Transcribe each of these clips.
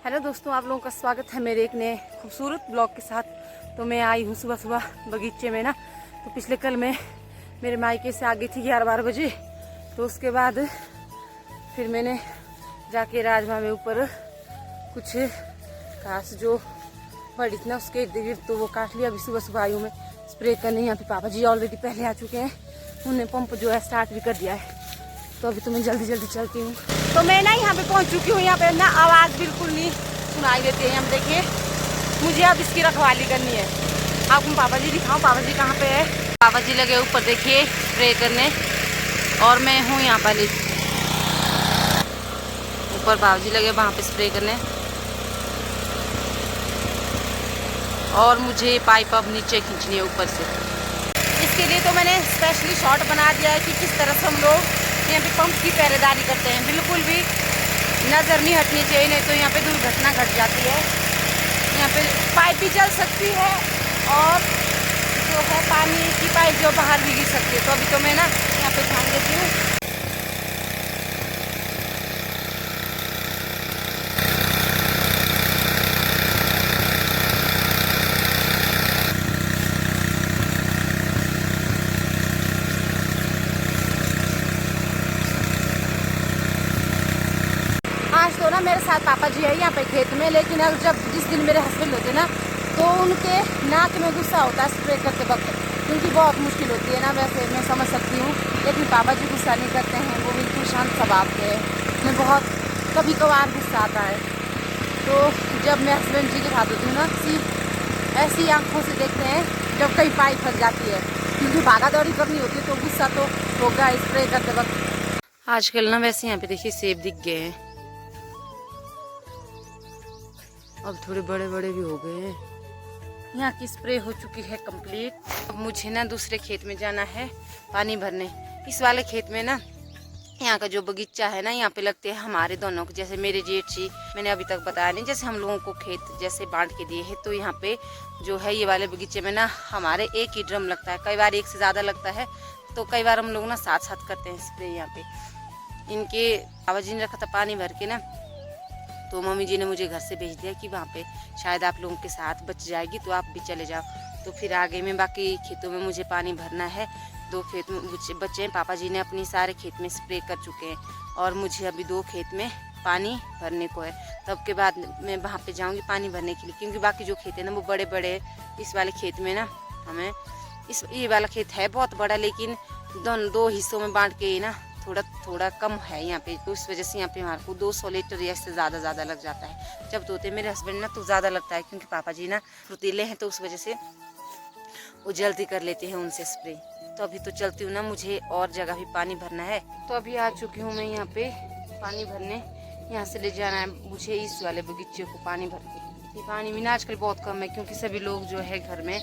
Hello दोस्तों, आप लोगों का स्वागत है मेरे एक नए खूबसूरत ब्लॉग के साथ। तो मैं आई हूँ सुबह सुबह बगीचे में ना। तो पिछले कल मैं मेरे मायके से आ गई थी 11-12 बजे। तो उसके बाद फिर मैंने जाके राजमा में ऊपर कुछ घास जो बड़ी थी ना उसके इर्द गिर्द तो वो काट लिया। अभी सुबह सुबह आई हूँ मैं स्प्रे करने। यहाँ पे पापा जी ऑलरेडी पहले आ चुके हैं, उन्होंने पंप जो है स्टार्ट भी कर दिया है। तो अभी तो मैं जल्दी जल्दी चलती हूँ। तो मैं ना यहाँ पे पहुँच चुकी हूँ। यहाँ पे ना आवाज़ बिल्कुल नहीं सुनाई देती है। यहाँ पे देखिए, मुझे अब इसकी रखवाली करनी है। आपको पापा जी दिखाऊँ, पापा जी कहाँ पे है। पापा जी लगे ऊपर देखिए स्प्रे करने, और मैं हूँ यहाँ पर ऊपर। पापा जी लगे वहाँ पे स्प्रे करने, और मुझे पाइप अब नीचे खींचनी है ऊपर से। इसके लिए तो मैंने स्पेशली शॉट बना दिया है कि किस तरह से हम लोग यहाँ पे पंप की पहरेदारी करते हैं। बिल्कुल भी नज़र नहीं हटनी चाहिए, नहीं तो यहाँ पे दुर्घटना घट जाती है। यहाँ पे पाइप भी जल सकती है और जो है पानी की पाइप जो बाहर भी गिर सकती है। तो अभी तो मैं ना यहाँ पे ध्यान देती हूँ। आज तो ना मेरे साथ पापा जी है यहाँ पे खेत में, लेकिन अब जब जिस दिन मेरे हस्बैंड होते ना तो उनके नाक में गुस्सा होता है स्प्रे करते वक्त, क्योंकि बहुत मुश्किल होती है ना। वैसे मैं समझ सकती हूँ, लेकिन पापा जी गुस्सा नहीं करते हैं, वो बिल्कुल शांत स्वभाव के हैं। मैं बहुत कभी कभार गुस्सा आता है, तो जब मैं हस्बैंड जी के साथ होती हूँ ना सिर्फ ऐसी आंखों से देखते हैं जब कहीं पाइप फंस जाती है, क्योंकि भागा दौड़ी करनी होती है तो गुस्सा तो होगा स्प्रे करते वक्त। आजकल ना वैसे यहाँ पे देखिए सेब दिख गए हैं, अब थोड़े बड़े बड़े भी हो गए हैं। यहाँ की स्प्रे हो चुकी है कंप्लीट। अब मुझे ना दूसरे खेत में जाना है पानी भरने। इस वाले खेत में ना यहाँ का जो बगीचा है ना, यहाँ पे लगते हैं हमारे दोनों को, जैसे मेरे जेठ जी, मैंने अभी तक बताया नहीं, जैसे हम लोगों को खेत जैसे बांट के दिए हैं। तो यहाँ पे जो है ये वाले बगीचे में ना हमारे एक ही ड्रम लगता है, कई बार एक से ज़्यादा लगता है, तो कई बार हम लोग ना साथ साथ करते हैं स्प्रे। यहाँ पे इनके बाबा जी ने रखा था पानी भर के ना, तो मम्मी जी ने मुझे घर से भेज दिया कि वहाँ पे शायद आप लोगों के साथ बच जाएगी, तो आप भी चले जाओ। तो फिर आगे में बाकी खेतों में मुझे पानी भरना है। 2 खेत में बच्चे हैं, पापा जी ने अपनी सारे खेत में स्प्रे कर चुके हैं, और मुझे अभी 2 खेत में पानी भरने को है। तब के बाद मैं वहाँ पे जाऊँगी पानी भरने के लिए, क्योंकि बाकी जो खेत है ना वो बड़े बड़े। इस वाले खेत में ना हमें ये वाला खेत है बहुत बड़ा, लेकिन 2 हिस्सों में बांट के ना थोड़ा कम है यहाँ पे, तो इस वजह से यहाँ पे हमारे को 200 लीटर या इससे ज़्यादा लग जाता है। जब धोते मेरे हस्बैंड ना तो ज़्यादा लगता है, क्योंकि पापा जी ना फुर्तीले हैं, तो उस वजह से वो जल्दी कर लेते हैं उनसे स्प्रे। तो अभी तो चलती हूँ ना, मुझे और जगह भी पानी भरना है। तो अभी आ चुकी हूँ मैं यहाँ पे पानी भरने। यहाँ से ले जाना है मुझे इस वाले बगीचे को पानी भर के। ये पानी भी ना आजकल बहुत कम है, क्योंकि सभी लोग जो है घर में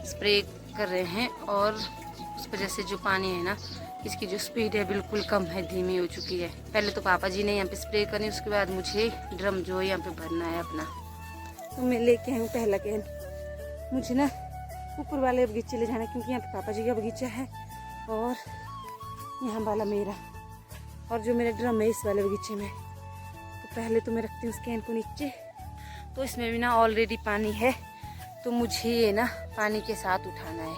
स्प्रे कर रहे हैं, और उस वजह से जो पानी है ना इसकी जो स्पीड है बिल्कुल कम है, धीमी हो चुकी है। पहले तो पापा जी ने यहाँ पे स्प्रे करनी, उसके बाद मुझे ड्रम जो है यहाँ पे भरना है अपना। तो मैं लेके आई हूँ पहला कैन। मुझे ना ऊपर वाले बगीचे ले जाना, क्योंकि यहाँ पे पापा जी का बगीचा है और यहाँ वाला मेरा, और जो मेरा ड्रम है इस वाले बगीचे में। तो पहले तो मैं रखती हूँ उस कैन को नीचे। तो इसमें भी ना ऑलरेडी पानी है, तो मुझे ये ना पानी के साथ उठाना है,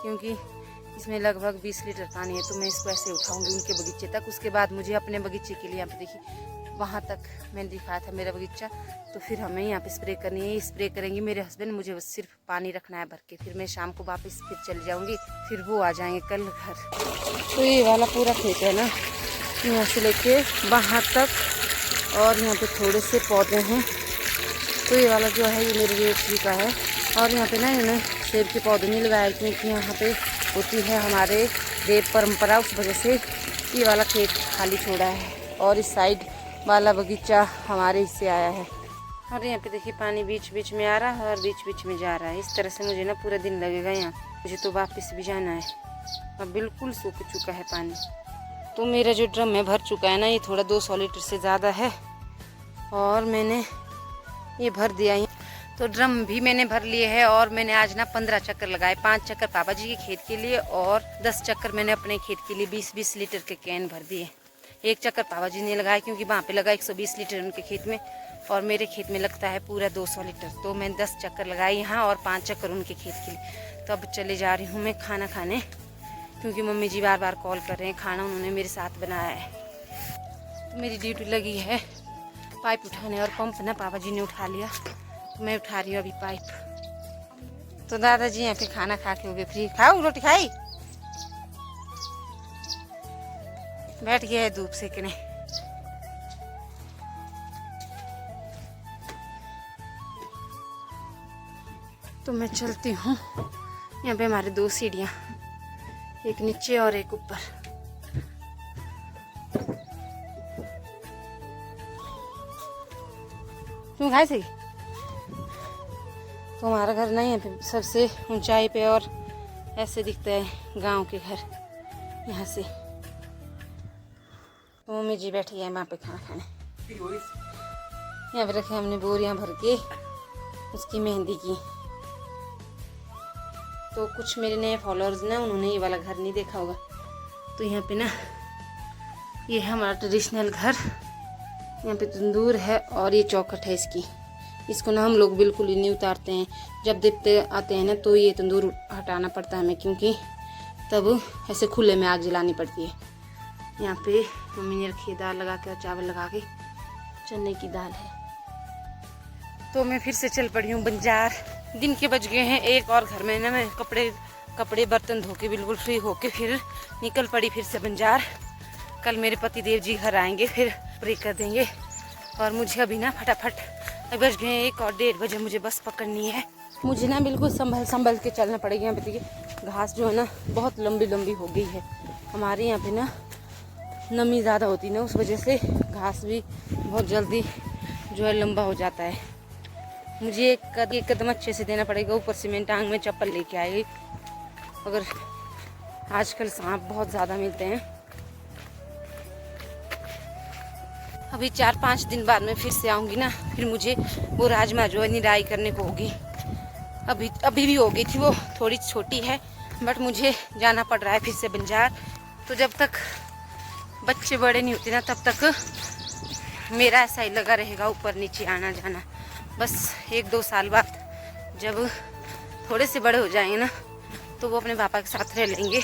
क्योंकि इसमें लगभग 20 लीटर पानी है। तो मैं इसको ऐसे उठाऊंगी उनके बगीचे तक। उसके बाद मुझे अपने बगीचे के लिए, यहाँ पे देखिए वहाँ तक मैंने दिखाया था मेरा बगीचा, तो फिर हमें यहाँ पे स्प्रे करनी है। स्प्रे करेंगे मेरे हस्बैंड, मुझे बस सिर्फ पानी रखना है भर के। फिर मैं शाम को वापस फिर चली जाऊँगी, फिर वो आ जाएंगे कल घर। तो ये वाला पूरा खेत है ना, यहाँ से लेके वहाँ तक, और यहाँ पे थोड़े से पौधे हैं। तो ये वाला जो है ये मेरे जेठ जी का है, और यहाँ पे ना इन्होंने सेब के पौधे नहीं लगाए, क्योंकि यहाँ पे होती है हमारे देव परंपरा, उस वजह से ये वाला खेत खाली छोड़ा है, और इस साइड वाला बगीचा हमारे इससे आया है। और यहाँ पे देखिए पानी बीच बीच में आ रहा है और बीच बीच में जा रहा है। इस तरह से मुझे ना पूरा दिन लगेगा यहाँ। मुझे तो वापस भी जाना है, अब बिल्कुल सूख चुका है पानी। तो मेरा जो ड्रम है भर चुका है ना, ये थोड़ा 200 लीटर से ज़्यादा है, और मैंने ये भर दिया है। तो ड्रम भी मैंने भर लिए है, और मैंने आज ना 15 चक्कर लगाए। 5 चक्कर पापा जी के खेत के लिए और 10 चक्कर मैंने अपने खेत के लिए 20-20 लीटर के कैन भर दिए। 1 चक्कर पापा जी ने लगाया, क्योंकि वहाँ पे लगा 120 लीटर उनके खेत में, और मेरे खेत में लगता है पूरा 200 लीटर। तो मैं 10 चक्कर लगाई यहाँ और 5 चक्कर उनके खेत के लिए। तो अब चले जा रही हूँ मैं खाना खाने, क्योंकि मम्मी जी बार बार कॉल कर रहे हैं। खाना उन्होंने मेरे साथ बनाया है। तो मेरी ड्यूटी लगी है पाइप उठाने, और पंप ना पापा जी ने उठा लिया, तो मैं उठा रही हूँ अभी पाइप। तो दादाजी यहाँ पे खाना खा के हो गए फ्री। खाओ रोटी खाई, बैठ गया है धूप सेकने। तो मैं चलती हूँ। यहाँ पे हमारे 2 सीढ़ियाँ, एक नीचे और एक ऊपर। तुम खाए सही। तो हमारा घर नहीं है सबसे ऊंचाई पे, और ऐसे दिखता है गांव के घर यहाँ से। तो मम्मी जी बैठी है वहाँ पे खाना खाने। यहाँ पे रखे हमने बोरियाँ भर के उसकी मेहंदी की। तो कुछ मेरे नए फॉलोअर्स ना, उन्होंने ये वाला घर नहीं देखा होगा। तो यहाँ पे ना ये है हमारा ट्रेडिशनल घर। यहाँ पे तंदूर है और ये चौखट है इसकी। इसको ना हम लोग बिल्कुल ही नहीं उतारते हैं। जब देवते आते हैं ना तो ये तंदूर हटाना पड़ता है हमें, क्योंकि तब ऐसे खुले में आग जलानी पड़ती है। यहाँ पे मम्मी ने रखी है दाल लगा के, और चावल लगा के, चने की दाल है। तो मैं फिर से चल पड़ी हूँ बाजार। दिन के बज गए हैं 1, और घर में ना मैं कपड़े बर्तन धो के बिल्कुल फ्री होके फिर निकल पड़ी फिर से बाजार। कल मेरे पति देव जी घर आएंगे, फिर प्रे कर देंगे। और मुझे अभी ना फटाफट, अभी बज गए 1 और 1:30 बजे मुझे बस पकड़नी है। मुझे ना बिल्कुल संभल के चलना पड़ेगा। यहाँ पे देखिए घास जो है ना बहुत लंबी लंबी हो गई है। हमारे यहाँ पे ना नमी ज़्यादा होती है ना, उस वजह से घास भी बहुत जल्दी जो है लंबा हो जाता है। मुझे एक कदम अच्छे से देना पड़ेगा, ऊपर से मैं टांग में चप्पल लेके आई। अगर आजकल सांप बहुत ज़्यादा मिलते हैं। अभी 4-5 दिन बाद में फिर से आऊँगी ना, फिर मुझे वो राजमा जो है निराई करने को होगी। अभी भी हो गई थी, वो थोड़ी छोटी है, बट मुझे जाना पड़ रहा है फिर से बाजार। तो जब तक बच्चे बड़े नहीं होते ना, तब तक मेरा ऐसा ही लगा रहेगा ऊपर नीचे आना जाना। बस 1-2 साल बाद जब थोड़े से बड़े हो जाएंगे ना, तो वो अपने पापा के साथ रह लेंगे।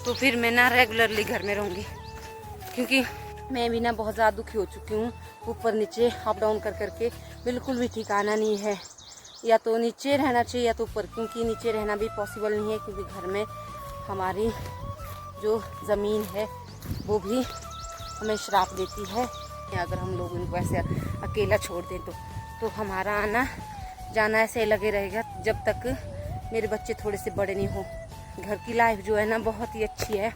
तो फिर मैं ना रेगुलरली घर में रहूँगी, क्योंकि मैं भी ना बहुत ज़्यादा दुखी हो चुकी हूँ। ऊपर नीचे अप डाउन कर करके बिल्कुल भी ठिकाना नहीं है। या तो नीचे रहना चाहिए या तो ऊपर, क्योंकि नीचे रहना भी पॉसिबल नहीं है, क्योंकि घर में हमारी जो ज़मीन है वो भी हमें श्राप देती है। अगर हम लोग उनको ऐसे अकेला छोड़ दें तो हमारा आना जाना ऐसे लगे रहेगा जब तक मेरे बच्चे थोड़े से बड़े नहीं हों। घर की लाइफ जो है ना बहुत ही अच्छी है।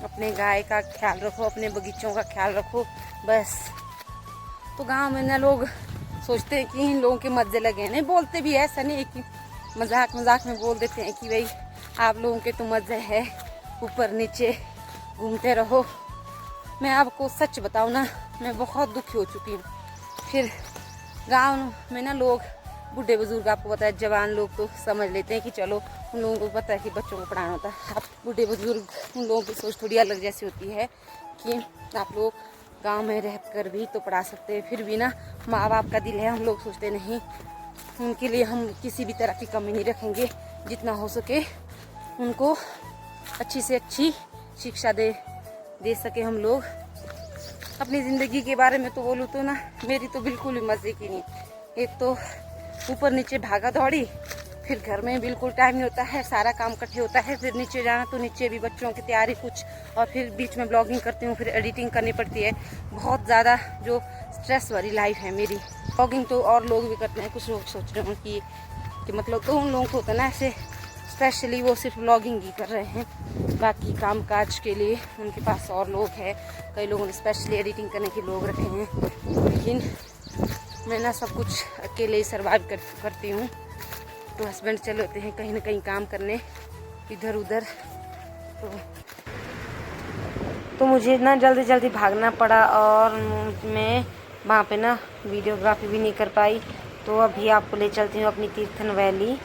अपने गाय का ख्याल रखो, अपने बगीचों का ख्याल रखो, बस। तो गांव में ना लोग सोचते हैं कि इन लोगों के मज़े लगे हैं। नहीं, बोलते भी है, ऐसा नहीं है कि मजाक में बोल देते हैं कि भाई आप लोगों के तो मज़े है, ऊपर नीचे घूमते रहो। मैं आपको सच बताऊँ ना, मैं बहुत दुखी हो चुकी हूँ। फिर गांव में ना लोग, बूढ़े बुजुर्ग, आपको पता है, जवान लोग तो समझ लेते हैं कि चलो उन लोगों को पता है कि बच्चों को पढ़ाना होता है। आप बूढ़े बुजुर्ग, उन लोगों की सोच थोड़ी अलग जैसी होती है कि आप लोग गांव में रह कर भी तो पढ़ा सकते हैं। फिर भी ना माँ बाप का दिल है, हम लोग सोचते नहीं, उनके लिए हम किसी भी तरह की कमी नहीं रखेंगे। जितना हो सके उनको अच्छी से अच्छी शिक्षा दे सके हम लोग। अपनी ज़िंदगी के बारे में तो बोलूँ तो ना, मेरी तो बिल्कुल भी मज़े की नहीं। एक तो ऊपर नीचे भागा दौड़ी, फिर घर में बिल्कुल टाइम नहीं होता है, सारा काम इकट्ठे होता है। फिर नीचे जाना तो नीचे भी बच्चों की तैयारी कुछ, और फिर बीच में ब्लॉगिंग करती हूँ, फिर एडिटिंग करनी पड़ती है। बहुत ज़्यादा जो स्ट्रेस वाली लाइफ है मेरी। ब्लॉगिंग तो और लोग भी करते हैं, कुछ लोग सोच रहे हैं कि मतलब, तो उन लोगों को होता है ना ऐसे स्पेशली वो सिर्फ ब्लॉगिंग ही कर रहे हैं, बाकी काम काज के लिए उनके पास और लोग हैं। कई लोगों ने स्पेशली एडिटिंग करने के लोग रखे हैं। लेकिन मैं ना सब कुछ अकेले ही सर्वाइव करती हूँ। तो हस्बैंड चले होते हैं कहीं ना कहीं काम करने इधर उधर। तो मुझे ना जल्दी जल्दी भागना पड़ा, और मैं वहाँ पे ना वीडियोग्राफी भी नहीं कर पाई। तो अभी आपको ले चलती हूँ अपनी तीर्थन वैली।